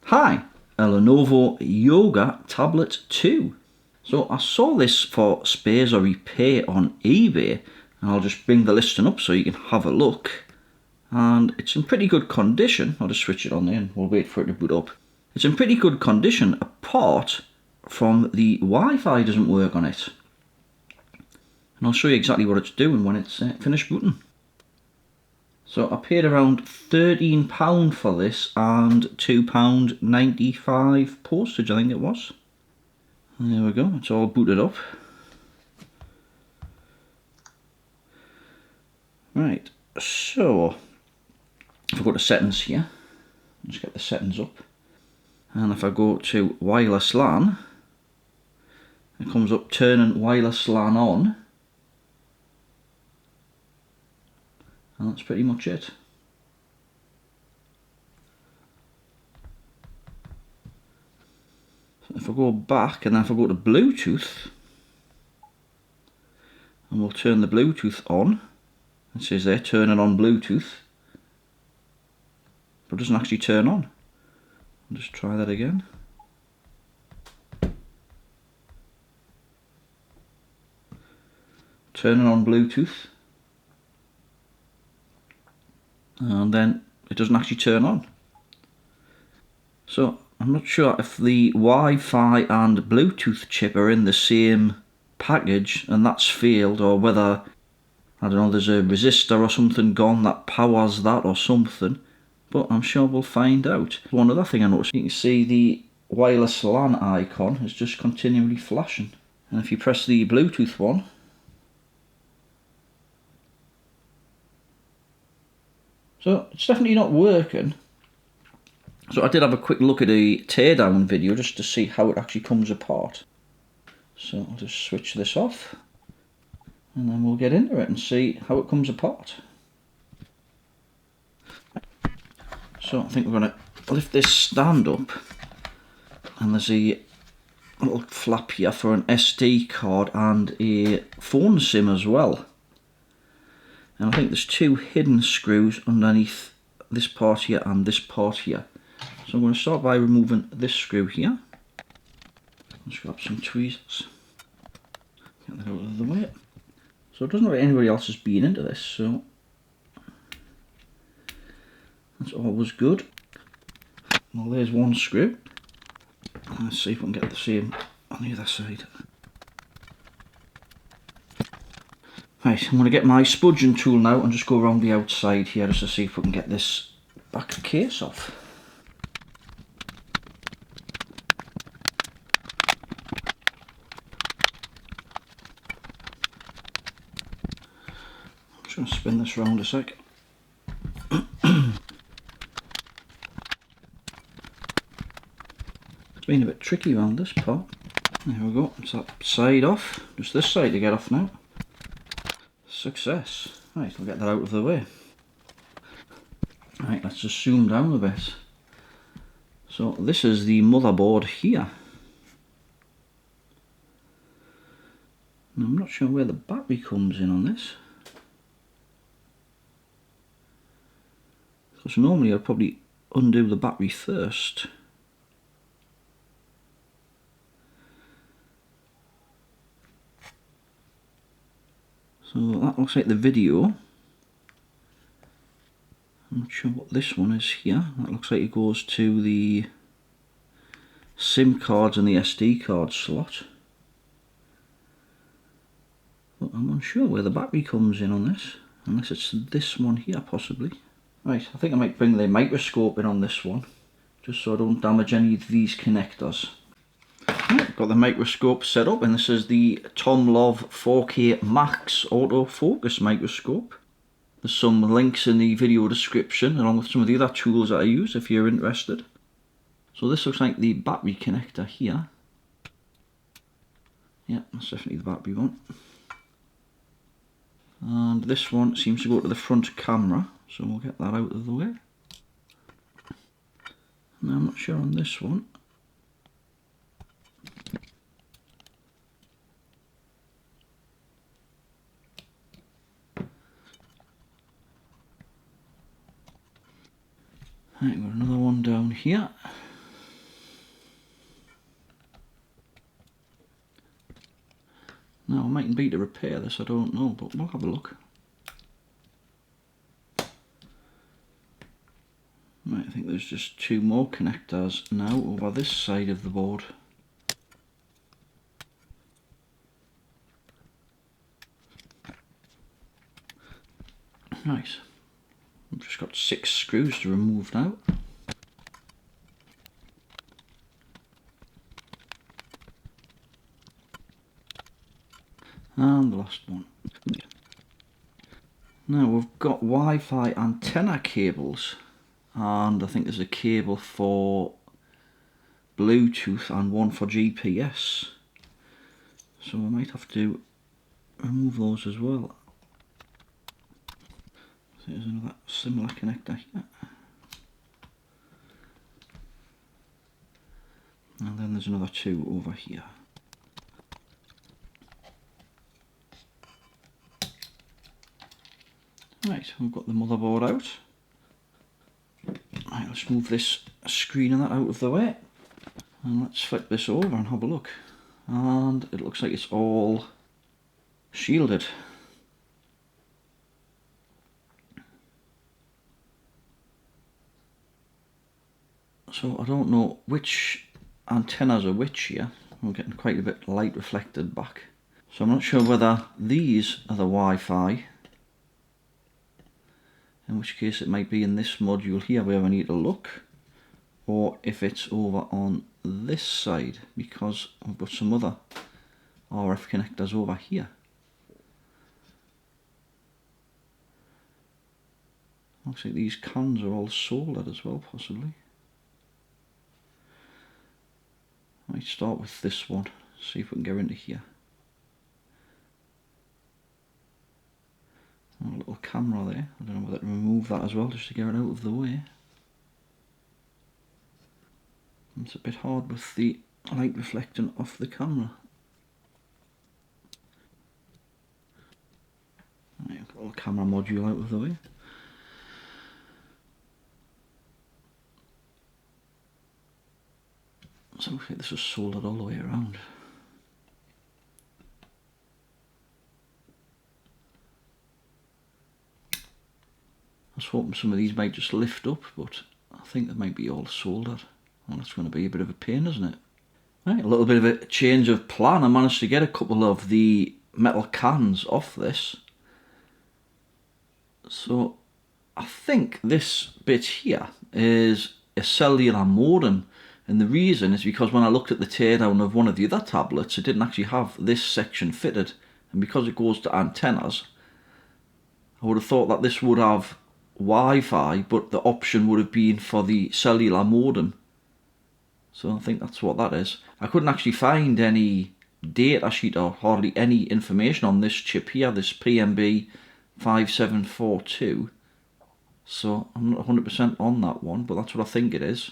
Hi, a Lenovo Yoga Tablet 2. So I saw this for spares or repair on eBay, and I'll just bring the listing up so you can have a look. And it's in pretty good condition. I'll just switch it on there and we'll wait for it to boot up. It's in pretty good condition apart from the Wi-Fi doesn't work on it. And I'll show you exactly what it's doing when it's finished booting. So I paid around £13 for this and £2.95 postage, I think it was. And there we go, it's all booted up. Right, so if I go to settings here, let's get the settings up. And if I go to wireless LAN, it comes up turning wireless LAN on. And that's pretty much it. So if I go back and then if I go to Bluetooth, and we'll turn the Bluetooth on, it says there turning on Bluetooth, but it doesn't actually turn on. I'll just try that again. Turning on Bluetooth, and then it doesn't actually turn on. So I'm not sure if the Wi-Fi and Bluetooth chip are in the same package and that's failed, or whether, I don't know, there's a resistor or something gone that powers that or something, but I'm sure we'll find out. One other thing I noticed, you can see the wireless LAN icon is just continually flashing, and if you press the Bluetooth one, so it's definitely not working. So I did have a quick look at a teardown video just to see how it actually comes apart. So I'll just switch this off and then we'll get into it and see how it comes apart. So I think we're going to lift this stand up, and there's a little flap here for an SD card and a phone SIM as well. And I think there's two hidden screws underneath this part here and this part here. So I'm going to start by removing this screw here. Let's grab some tweezers. Get that out of the way. So it doesn't look like anybody else has been into this, so that's always good. Well, there's one screw. Let's see if we can get the same on the other side. Right, I'm going to get my spudging tool now and just go around the outside here just to see if we can get this back case off. I'm just going to spin this round a sec. It's been a bit tricky around this part. There we go, it's that side off. Just this side to get off now. Success. Right, I'll get that out of the way. Right, let's just zoom down a bit. So this is the motherboard here. And I'm not sure where the battery comes in on this. Because normally I'd probably undo the battery first. So that looks like the video. I'm not sure what this one is here. That looks like it goes to the SIM cards and the SD card slot. But I'm unsure where the battery comes in on this, unless it's this one here possibly. Right, I think I might bring the microscope in on this one, just so I don't damage any of these connectors. Right, got the microscope set up, and this is the TOMLOV 4K Max autofocus microscope. There's some links in the video description along with some of the other tools that I use if you're interested. So this looks like the battery connector here. Yeah, that's definitely the battery one. And this one seems to go to the front camera, so we'll get that out of the way. And I'm not sure on this one. Right, got another one down here. Now I mightn't be to repair this, I don't know, but we'll have a look. Right, I think there's just two more connectors now over this side of the board. Nice. I've just got 6 screws to remove now. And the last one. Now we've got Wi-Fi antenna cables, and I think there's a cable for Bluetooth and one for GPS. So I might have to remove those as well. So there's another similar connector here. And then there's another 2 over here. Right, we've got the motherboard out. Right, let's move this screen and that out of the way. And let's flip this over and have a look. And it looks like it's all shielded. So I don't know which antennas are which here. We're getting quite a bit light reflected back. So I'm not sure whether these are the Wi-Fi, in which case it might be in this module here where I need to look, or if it's over on this side, because I've got some other RF connectors over here. Looks like these cans are all soldered as well, possibly. I might start with this one, see if we can get into here. A little camera there, I don't know whether to remove that as well just to get it out of the way. It's a bit hard with the light reflecting off the camera. Right, I've got a little camera module out of the way. So okay, this is soldered all the way around. I was hoping some of these might just lift up, but I think they might be all soldered. Well, that's going to be a bit of a pain, isn't it? Right, a little bit of a change of plan. I managed to get a couple of the metal cans off this. So I think this bit here is a cellular modem. And the reason is because when I looked at the teardown of one of the other tablets, it didn't actually have this section fitted. And because it goes to antennas, I would have thought that this would have Wi-Fi, but the option would have been for the cellular modem. So I think that's what that is. I couldn't actually find any data sheet or hardly any information on this chip here, this PMB 5742. So I'm not 100% on that one, but that's what I think it is.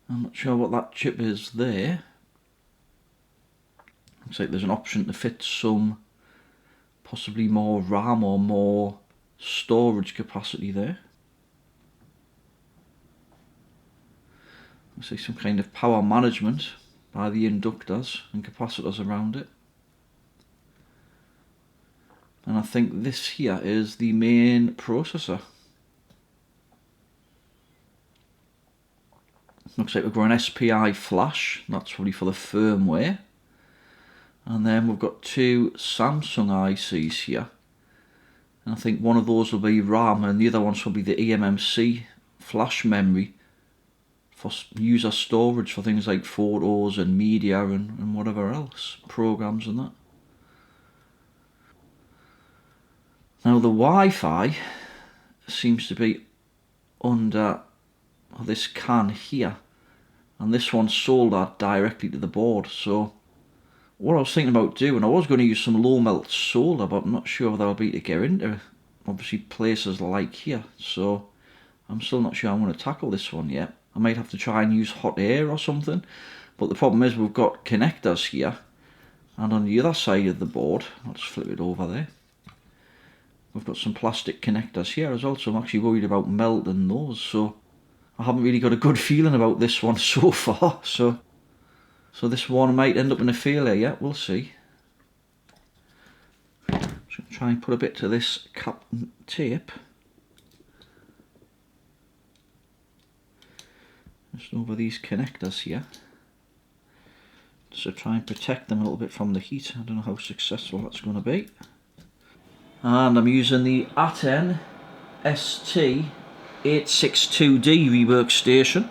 I'm not sure what that chip is there. Looks like there's an option to fit some, possibly more RAM or more storage capacity there. Looks like some kind of power management by the inductors and capacitors around it. And I think this here is the main processor. Looks like we've got an SPI flash, that's probably for the firmware. And then we've got 2 Samsung ICs here. And I think one of those will be RAM and the other one's will be the eMMC flash memory for user storage for things like photos and media and whatever else, programs and that. Now the Wi-Fi seems to be under this can here, and this one's soldered directly to the board. So what I was thinking about doing, I was going to use some low melt solder, but I'm not sure whether I'll be able to get into obviously places like here. So I'm still not sure I'm going to tackle this one yet. I might have to try and use hot air or something, but the problem is we've got connectors here, and on the other side of the board, I'll just flip it over there, we've got some plastic connectors here as well, so I'm actually worried about melting those. So I haven't really got a good feeling about this one so far, so this one might end up in a failure yet, we'll see. Just going to try and put a bit to this cap tape. Just over these connectors here. So try and protect them a little bit from the heat. I don't know how successful that's going to be. And I'm using the ATTEN ST-862D rework station.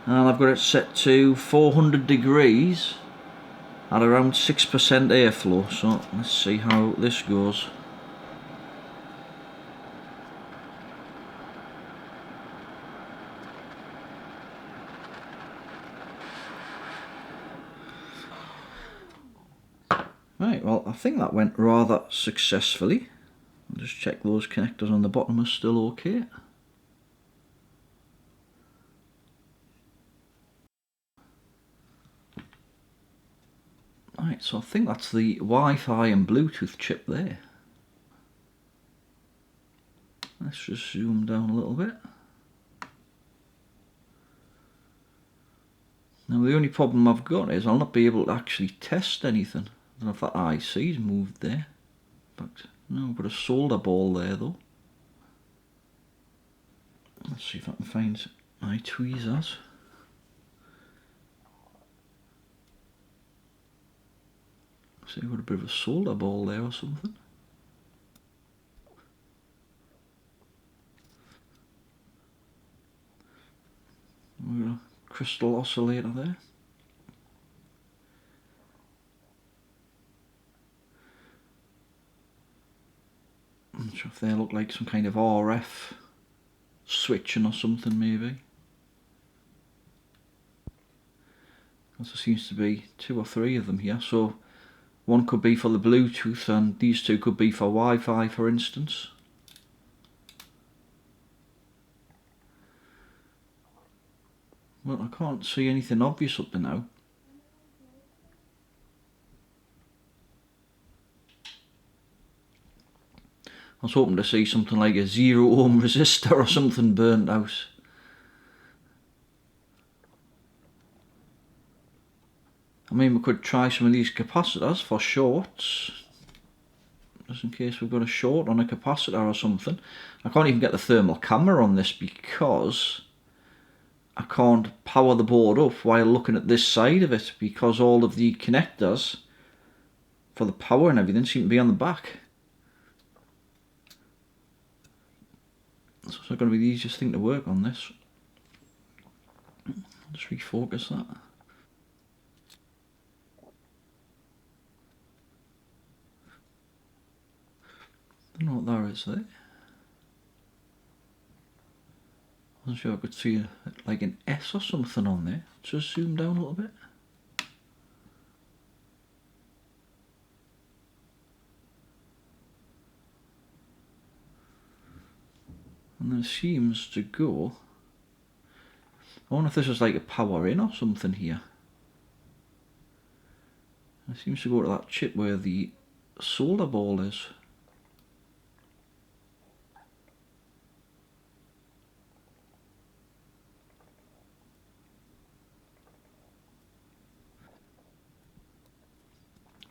And I've got it set to 400 degrees at around 6% airflow. So let's see how this goes. Right, well, I think that went rather successfully. I'll just check those connectors on the bottom are still okay. Right, so I think that's the Wi-Fi and Bluetooth chip there. Let's just zoom down a little bit. Now the only problem I've got is I'll not be able to actually test anything. I don't know if that IC's moved there. But no, I've got a solder ball there though. Let's see if I can find my tweezers. See, I've got a bit of a solder ball there or something. We've got a crystal oscillator there. I'm not sure if they look like some kind of RF switching or something maybe. There seems to be 2 or 3 of them here, so one could be for the Bluetooth and these 2 could be for Wi-Fi, for instance. Well, I can't see anything obvious up to now. I was hoping to see something like a 0 ohm resistor or something burnt out. I mean, we could try some of these capacitors for shorts, just in case we've got a short on a capacitor or something. I can't even get the thermal camera on this because I can't power the board up while looking at this side of it, because all of the connectors for the power and everything seem to be on the back. So it's not going to be the easiest thing to work on this. I'll just refocus that. I don't know what that is there. I wasn't sure I could see like an S or something on there. Just zoom down a little bit. And then it seems to go. I wonder if this is like a power in or something here. It seems to go to that chip where the solder ball is.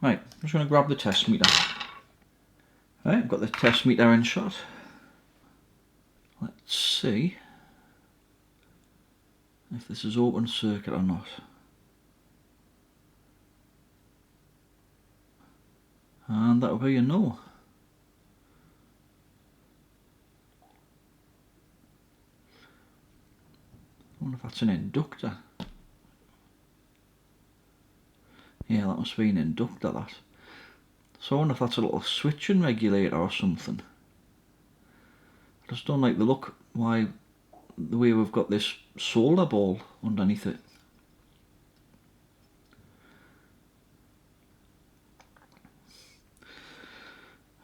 Right, I'm just going to grab the test meter. Right, I've got the test meter in shot. Let's see if this is open circuit or not. And that will be a no. I wonder if that's an inductor. Yeah, that must be an inductor, that. So I wonder if that's a little switching regulator or something. I just don't like the look, the way we've got this solder ball underneath it.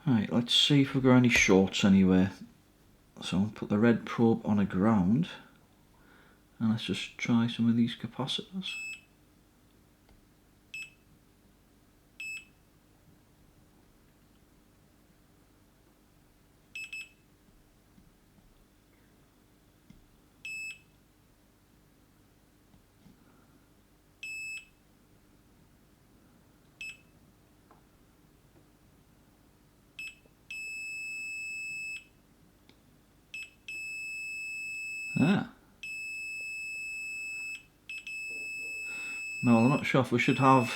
Right, let's see if we've got any shorts anywhere. So I'll put the red probe on a ground, and let's just try some of these capacitors. Ah. No, I'm not sure if we should have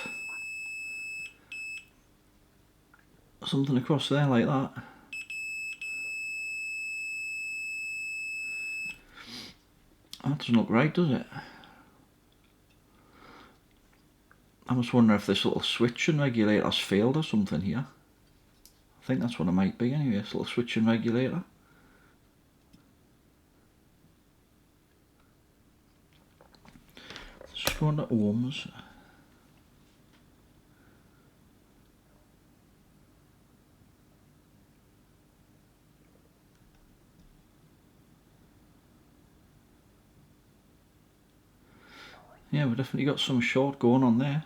something across there like that. That doesn't look right, does it? I was wondering if this little switching regulator has failed or something here. I think that's what it might be anyway, this little switching regulator. Let's just go into ohms. Yeah, we've definitely got some short going on there.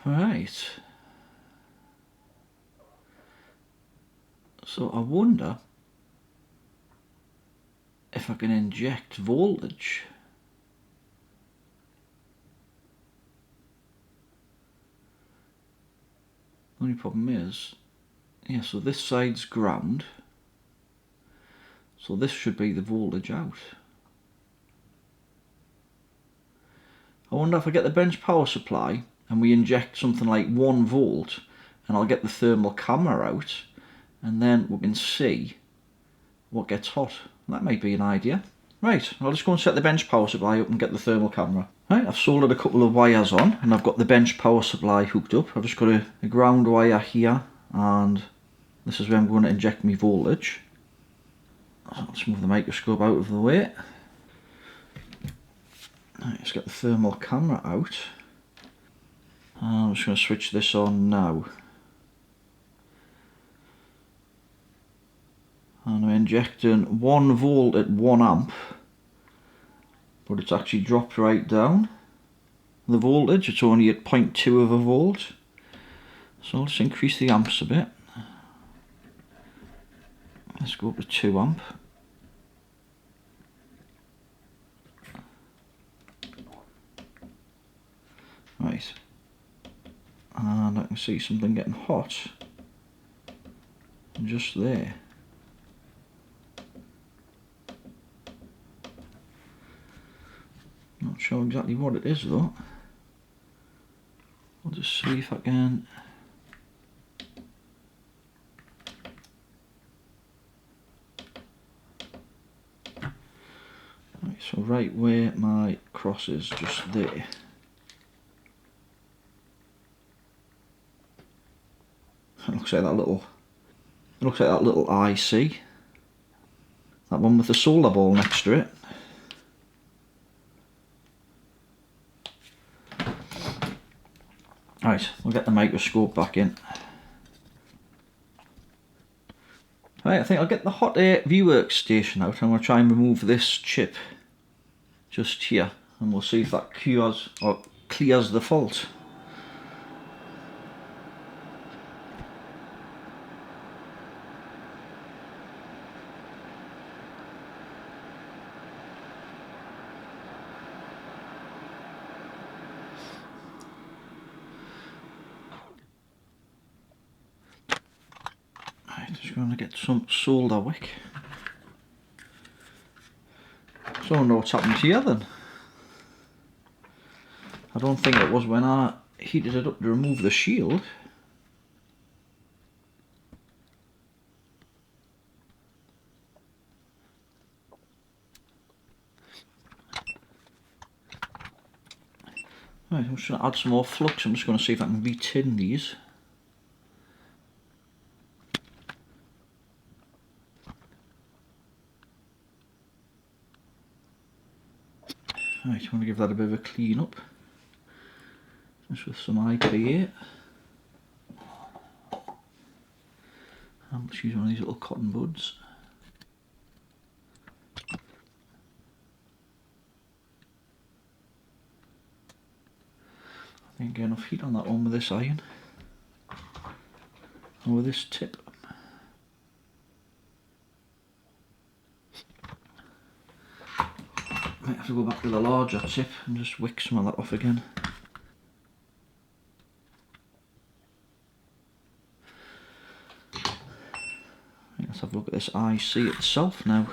Right. So I wonder if I can inject voltage. The only problem is, yeah, so this side's ground. So this should be the voltage out. I wonder if I get the bench power supply and we inject something like 1 volt and I'll get the thermal camera out and then we can see what gets hot. That might be an idea. Right, I'll just go and set the bench power supply up and get the thermal camera. Right, I've soldered a couple of wires on and I've got the bench power supply hooked up. I've just got a ground wire here and this is where I'm going to inject my voltage. So let's move the microscope out of the way. Right, let's get the thermal camera out. I'm just going to switch this on now. And I'm injecting 1 volt at 1 amp. But it's actually dropped right down. The voltage, it's only at 0.2 of a volt. So let's increase the amps a bit. Let's go up to 2 amp. Right. And I can see something getting hot. Just there. Not sure exactly what it is though. I'll just see if I can. Right, so right where my cross is, just there. It looks like that little. It looks like that little IC. That one with the solder ball next to it. Right, we'll get the microscope back in. Right, I think I'll get the hot air Rework station out. I'm going to try and remove this chip just here and we'll see if that cures or clears the fault. Just going to get some solder wick. So I don't know what's happened here then. I don't think it was when I heated it up to remove the shield. Right, I'm just going to add some more flux. I'm just going to see if I can re-tin these. Right, I want to give that a bit of a clean up. Just with some IPA. I'll just use one of these little cotton buds. I think I get enough heat on that one with this iron. And with this tip. Might have to go back to the larger tip and just wick some of that off again. have a look at this IC itself now.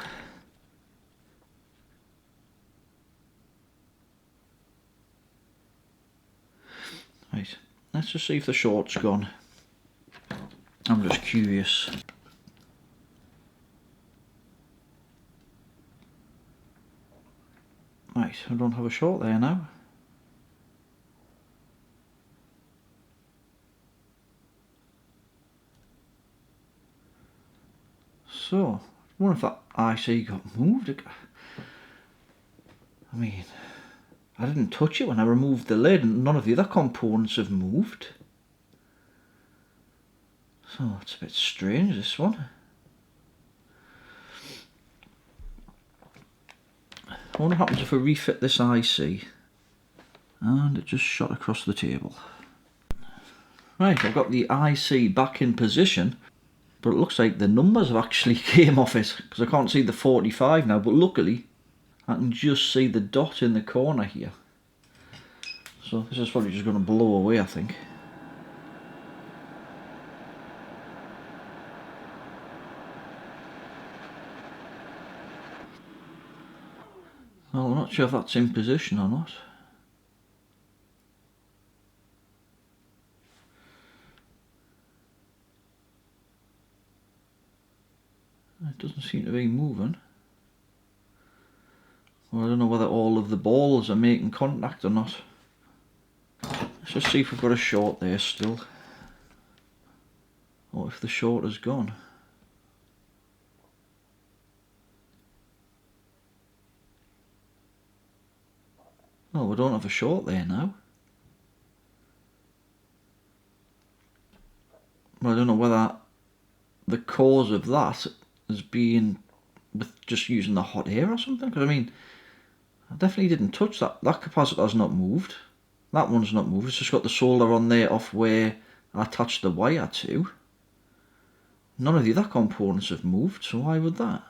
Right, let's just see if the short's gone. I'm just curious. Right, I don't have a short there now. So, I wonder if that IC got moved. I mean, I didn't touch it when I removed the lid and none of the other components have moved. So, it's a bit strange, this one. I wonder what happens if I refit this IC. And it just shot across the table. Right, I've got the IC back in position, but it looks like the numbers have actually came off it, because I can't see the 45 now, but luckily I can just see the dot in the corner here. So this is probably just going to blow away, I think. Well, I'm not sure if that's in position or not. It doesn't seem to be moving. Well, I don't know whether all of the balls are making contact or not. Let's just see if we've got a short there still. Or if the short has gone. Well, we don't have a short there now. Well, I don't know whether the cause of that has been with just using the hot air or something. Because I mean, I definitely didn't touch that. That capacitor's not moved. That one's not moved. It's just got the solder on there off where I attached the wire to. None of the other components have moved, so why would that?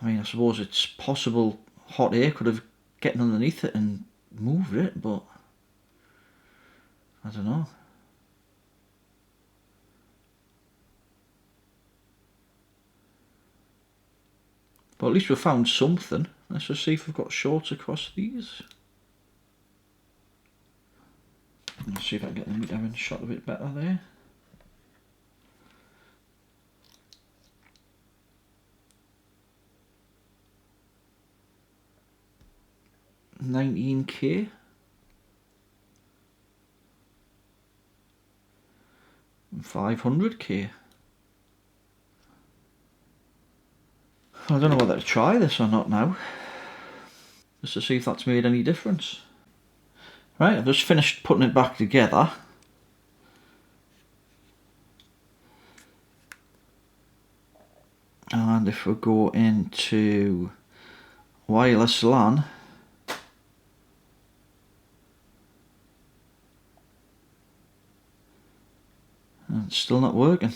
I mean, I suppose it's possible hot air could have gotten underneath it and moved it, but I don't know. But at least we've found something. Let's just see if we've got shorts across these. Let's see if I can get the meter in shot a bit better there. $19K. And $500K. I don't know whether to try this or not now. Just to see if that's made any difference. Right, I've just finished putting it back together. And if we go into wireless LAN, and it's still not working.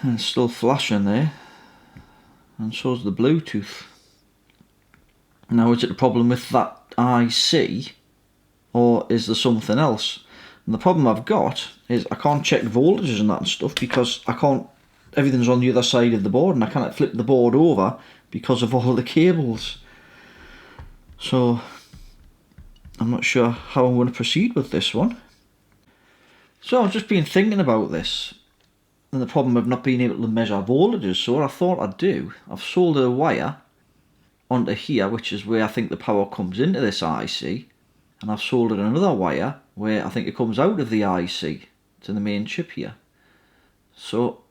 And it's still flashing there, and so's the Bluetooth. Now, is it a problem with that IC, or is there something else? And the problem I've got is I can't check voltages and that and stuff because I can't, everything's on the other side of the board and I can't flip the board over because of all the cables. So I'm not sure how I'm going to proceed with this one. So I've just been thinking about this and the problem of not being able to measure voltages. So what I thought I'd do, I've soldered a wire onto here, which is where I think the power comes into this IC, and I've soldered another wire where I think it comes out of the IC to the main chip here. So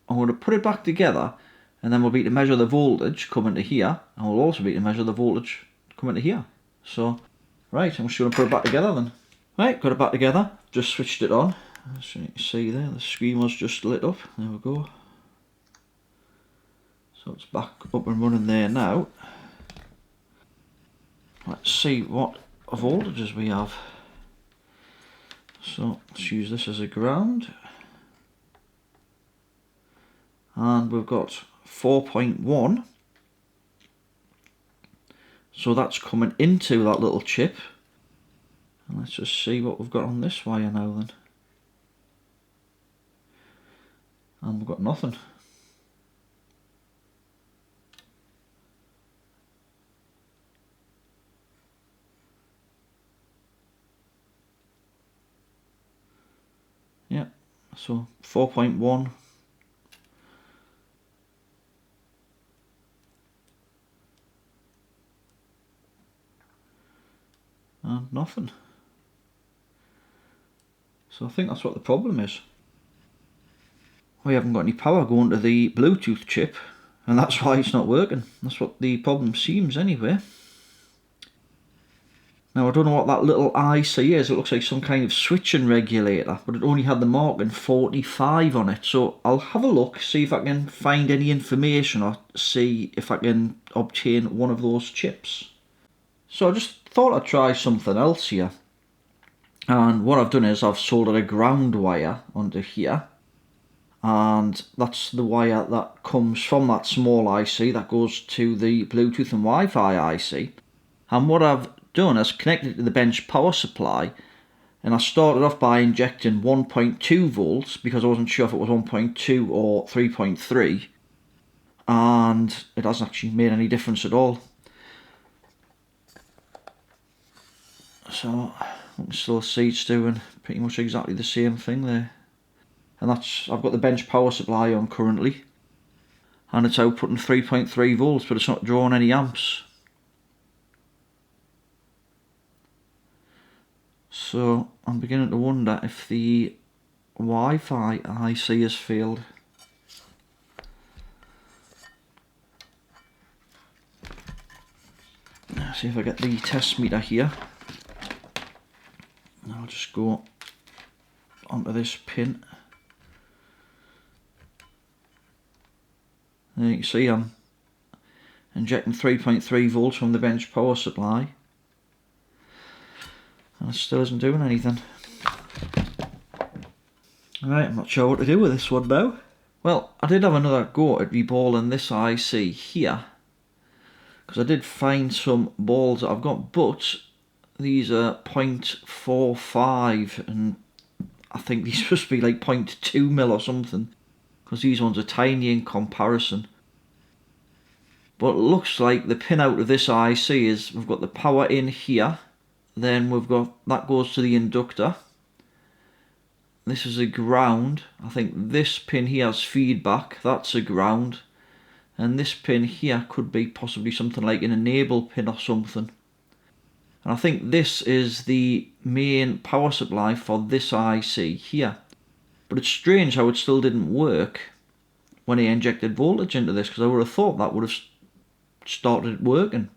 I'm going to put it back together, and then we'll be to measure the voltage coming to here, and we'll also be to measure the voltage coming to here. So, right, I'm just going to put it back together then. Right, got it back together, just switched it on. As you can see there, the screen was just lit up. There we go. So it's back up and running there now. Let's see what voltages we have. So let's use this as a ground. And we've got 4.1, So that's coming into that little chip. And let's just see what we've got on this wire now then. And we've got nothing. Yeah, so 4.1. And nothing. So I think that's what the problem is. We haven't got any power going to the Bluetooth chip, and that's why it's not working. That's what the problem seems anyway. Now I don't know what that little IC is. It looks like some kind of switching regulator, but it only had the marking 45 on it. So I'll have a look, see if I can find any information or see if I can obtain one of those chips. So I just thought I'd try something else here. And what I've done is I've soldered a ground wire onto here. And that's the wire that comes from that small IC that goes to the Bluetooth and Wi-Fi IC. And what I've done is connected to the bench power supply, and I started off by injecting 1.2 volts because I wasn't sure if it was 1.2 or 3.3, and it hasn't actually made any difference at all. So you can still see it's doing pretty much exactly the same thing there. And that's, I've got the bench power supply on currently, and it's outputting 3.3 volts, but it's not drawing any amps. So I'm beginning to wonder if the Wi-Fi IC has failed. Let's see if I get the test meter here. I'll just go onto this pin. There you can see I'm injecting 3.3 volts from the bench power supply, and it still isn't doing anything. Right, I'm not sure what to do with this one now. Well, I did have another go at reballing this IC here, because I did find some balls that I've got, but these are 0.45, and I think these supposed to be like 0.2 mil or something, because these ones are tiny in comparison. But it looks like the pin out of this IC is, we've got the power in here, then we've got, that goes to the inductor. This is a ground. I think this pin here has feedback, that's a ground. And this pin here could be possibly something like an enable pin or something. And I think this is the main power supply for this IC here. But it's strange how it still didn't work when I injected voltage into this, because I would have thought that would have started working.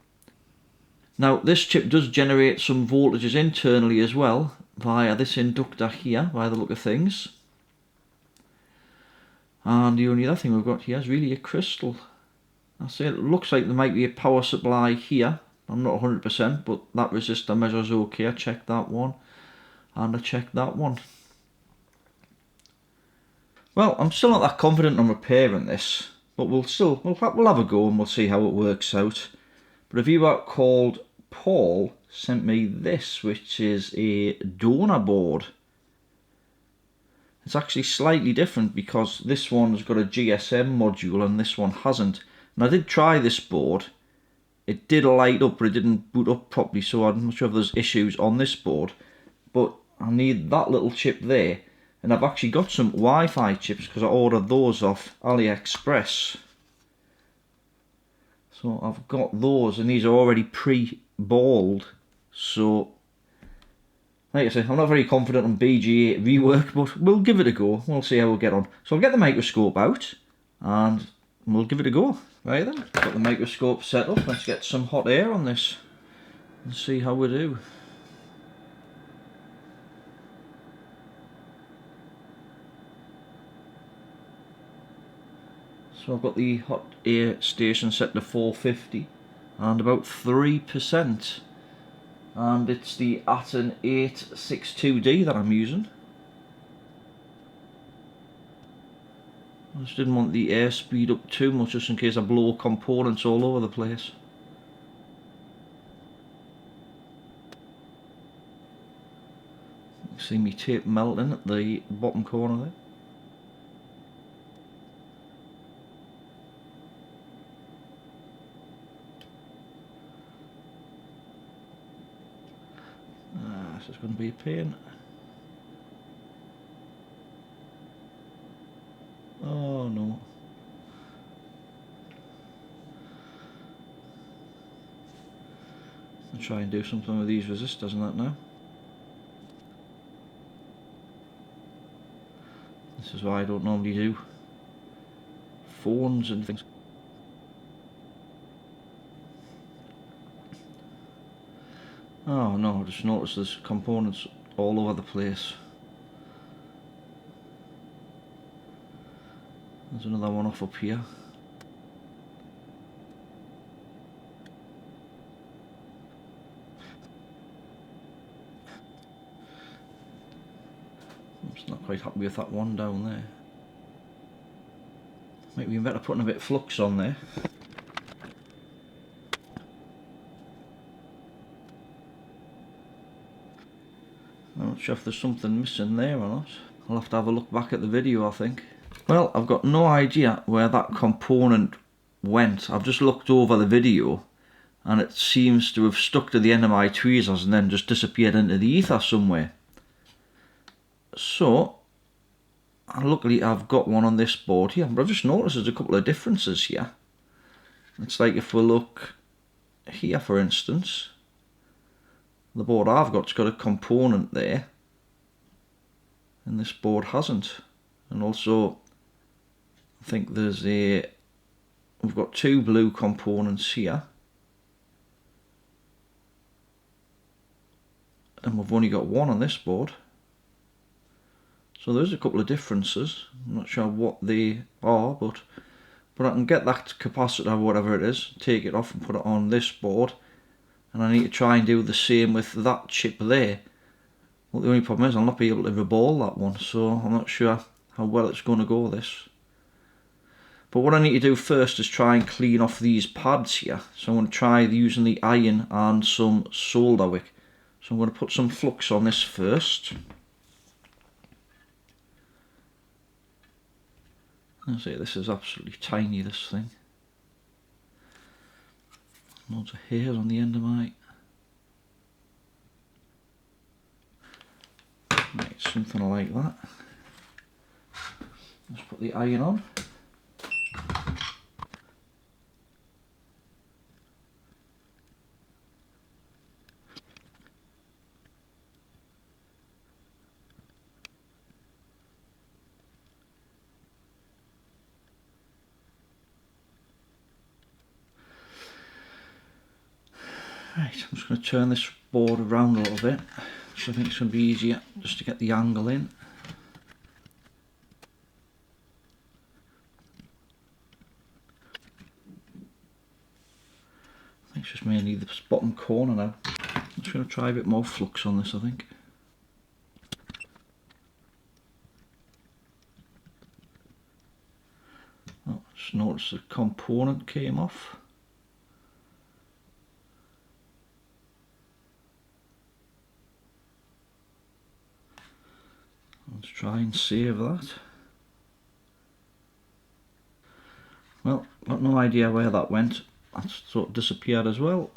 Now this chip does generate some voltages internally as well via this inductor here, by the look of things. And the only other thing we've got here is really a crystal. I say it looks like there might be a power supply here. I'm not 100%, but that resistor measures okay. I checked that one, and I checked that one. Well, I'm still not that confident on repairing this, but we'll have a go and we'll see how it works out. But a viewer called Paul sent me this, which is a donor board. It's actually slightly different because this one's got a GSM module and this one hasn't. And I did try this board. It did light up, but it didn't boot up properly, so I'm not sure if there's issues on this board. But I need that little chip there. And I've actually got some Wi-Fi chips because I ordered those off AliExpress. So I've got those, and these are already pre-balled. So, like I say, I'm not very confident on BGA Rework, but we'll give it a go. We'll see how we'll get on. So I'll get the microscope out, and we'll give it a go. Right then, got the microscope set up. Let's get some hot air on this and see how we do. So I've got the hot air station set to 450 and about 3%. And it's the ATTEN ST-862D that I'm using. I just didn't want the airspeed up too much just in case I blow components all over the place. See me tape melting at the bottom corner there. This is going to be a pain. Oh no. I'll try and do something with these resistors and that now. This is why I don't normally do phones and things. Oh no, I just noticed there's components all over the place. There's another one off up here. I'm just not quite happy with that one down there. Might be better putting a bit of flux on there. I'm not sure if there's something missing there or not. I'll have to have a look back at the video, I think. Well, I've got no idea where that component went. I've just looked over the video and it seems to have stuck to the end of my tweezers and then just disappeared into the ether somewhere. So, luckily I've got one on this board here, but I've just noticed there's a couple of differences here. It's like if we look here, for instance, the board I've got's got a component there and this board hasn't. And also I think we've got two blue components here and we've only got one on this board. So there's a couple of differences. I'm not sure what they are, but I can get that capacitor, whatever it is, take it off and put it on this board, and I need to try and do the same with that chip there. Well, the only problem is I'll not be able to reball that one, so I'm not sure how well it's going to go, this. But what I need to do first is try and clean off these pads here. So I'm going to try using the iron and some solder wick. So I'm going to put some flux on this first. I say this is absolutely tiny, this thing. Loads of hairs on the end of my... Right, something like that. Let's put the iron on. Right, I'm just going to turn this board around a little bit, so I think it's going to be easier just to get the angle in. I think it's just mainly the bottom corner now. I'm just going to try a bit more flux on this, I think. Oh, just noticed the component came off. Let's try and save that. Well, got no idea where that went. That sort of disappeared as well.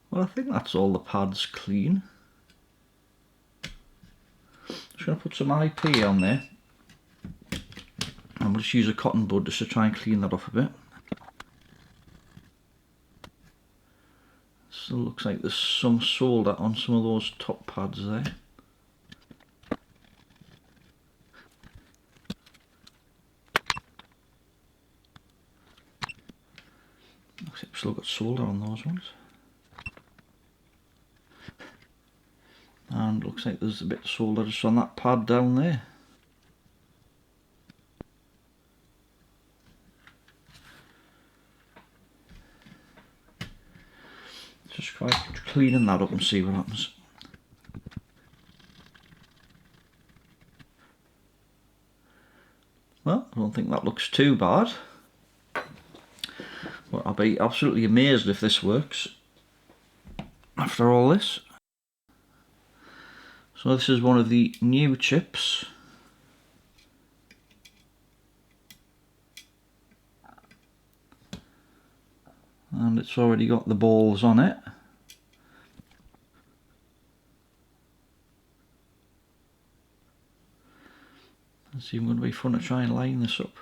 Well, I think that's all the pads clean. Just going to put some IP on there. I'm going to use a cotton bud just to try and clean that off a bit. Still looks like there's some solder on some of those top pads there. Looks like we've still got solder on those ones. And looks like there's a bit of solder just on that pad down there. Just try cleaning that up and see what happens. don't think that looks too bad. But I'll be absolutely amazed if this works after all this. So this is one of the new chips. And it's already got the balls on it. It's even going to be fun to try and line this up.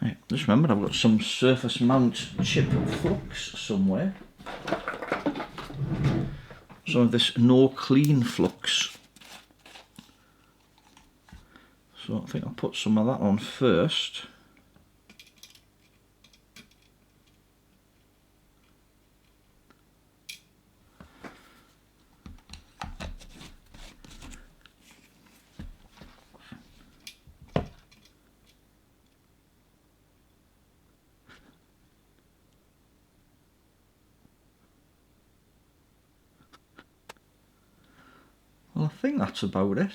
Right, just remembered I've got some surface mount chip flux somewhere. Some of this no clean flux. So I think I'll put some of that on first. Well, I think that's about it.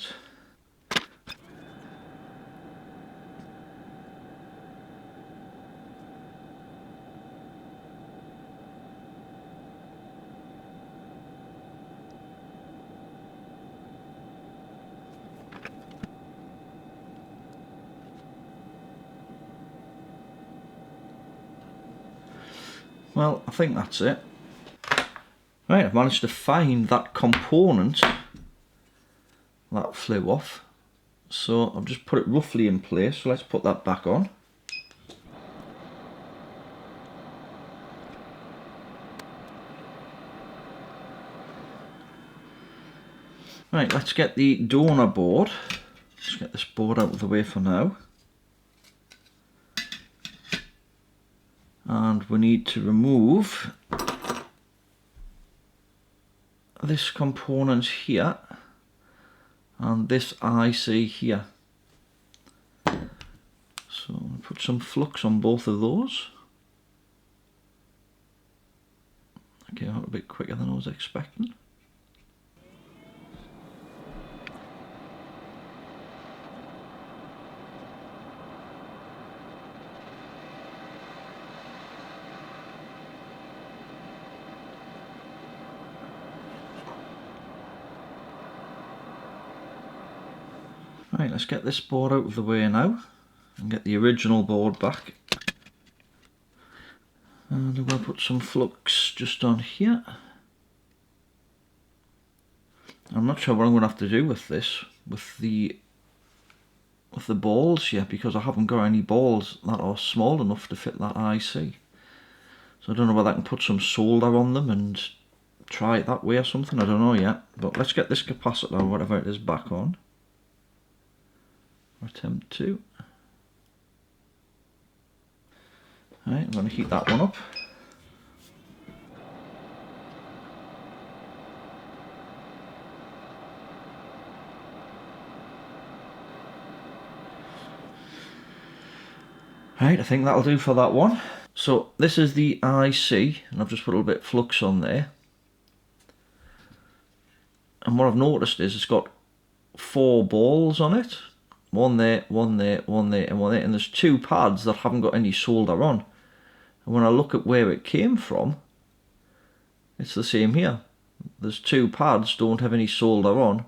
Well, I think that's it. Right, I've managed to find that component that flew off. So I've just put it roughly in place, so let's put that back on. Right, let's get the donor board. Let's get this board out of the way for now. And we need to remove this component here and this IC here. So I'll put some flux on both of those. Okay, out a bit quicker than I was expecting. Right, let's get this board out of the way now and get the original board back. And I'm going to put some flux just on here. I'm not sure what I'm going to have to do with this, with the balls here, because I haven't got any balls that are small enough to fit that IC. So I don't know whether I can put some solder on them and try it that way or something, I don't know yet. But let's get this capacitor, or whatever it is, back on. Attempt to. Right, I'm going to heat that one up. Right, I think that'll do for that one. So this is the IC, and I've just put a little bit of flux on there. And what I've noticed is it's got 4 balls on it. One there, one there, one there, and one there. And there's 2 pads that haven't got any solder on. And when I look at where it came from, it's the same here. There's 2 pads, don't have any solder on.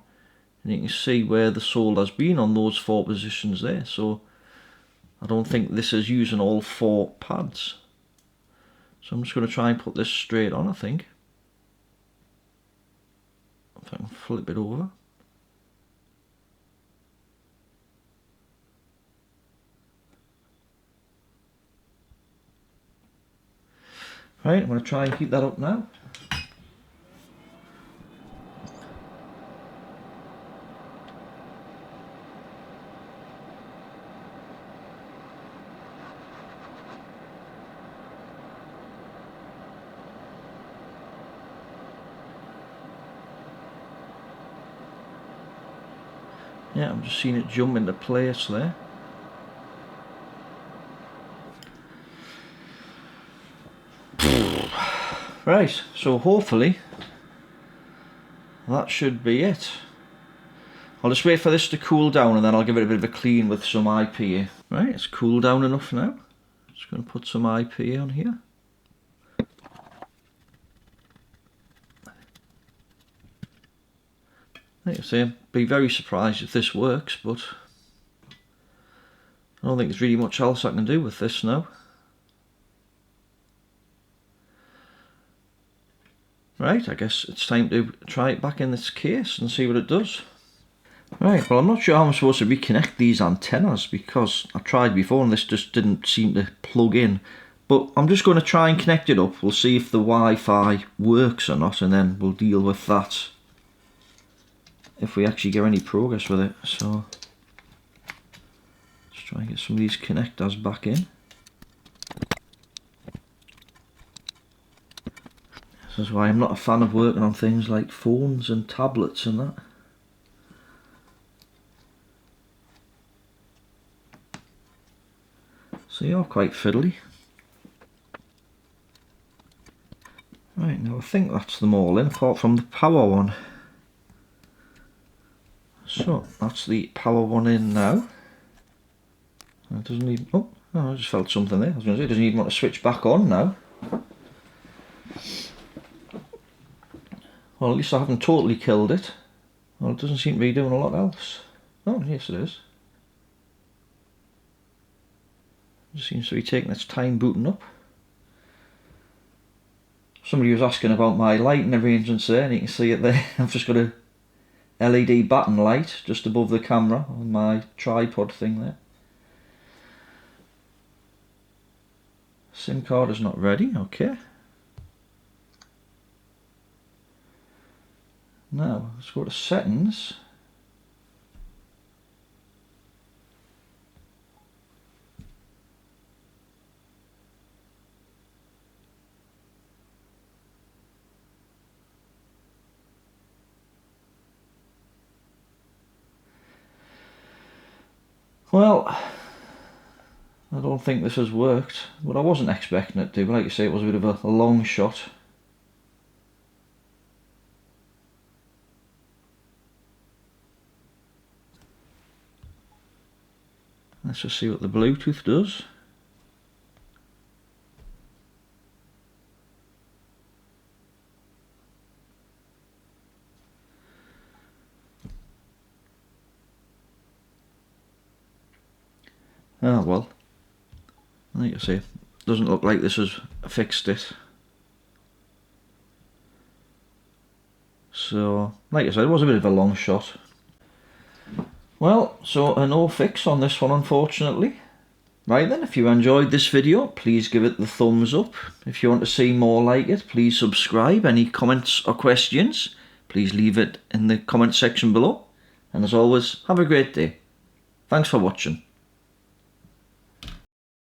And you can see where the solder's been on those 4 positions there. So I don't think this is using all 4 pads. So I'm just going to try and put this straight on, I think. If I can flip it over. Right, I'm going to try and heat that up now. Yeah, I'm just seeing it jump into place there. Right, so hopefully that should be it. I'll just wait for this to cool down and then I'll give it a bit of a clean with some IPA. Right, it's cooled down enough now. Just going to put some IPA on here. Like I say, I'd be very surprised if this works, but I don't think there's really much else I can do with this now. Right, I guess it's time to try it back in this case and see what it does. Right, well I'm not sure how I'm supposed to reconnect these antennas because I tried before and this just didn't seem to plug in. But I'm just going to try and connect it up. We'll see if the Wi-Fi works or not and then we'll deal with that if we actually get any progress with it. So let's try and get some of these connectors back in. This is why I'm not a fan of working on things like phones and tablets and that. So you're quite fiddly. Right, now I think that's them all in, apart from the power one. So that's the power one in now. It doesn't even, oh, I just felt something there. I was going to say, it doesn't even want to switch back on now. Well, at least I haven't totally killed it. Well, it doesn't seem to be doing a lot else. Oh, yes it is. It seems to be taking its time booting up. Somebody was asking about my lighting arrangements there, and you can see it there. I've just got a LED batten light just above the camera on my tripod thing there. SIM card is not ready, okay. Now, let's go to settings. Well, I don't think this has worked, but I wasn't expecting it to. Like you say, it was a bit of a long shot. Let's just see what the Bluetooth does. Oh well, like I say, doesn't look like this has fixed it. So, like I said, it was a bit of a long shot. Well, so a no fix on this one, unfortunately. Right then, if you enjoyed this video, please give it the thumbs up. If you want to see more like it, please subscribe. Any comments or questions, please leave it in the comment section below. And as always, have a great day. Thanks for watching.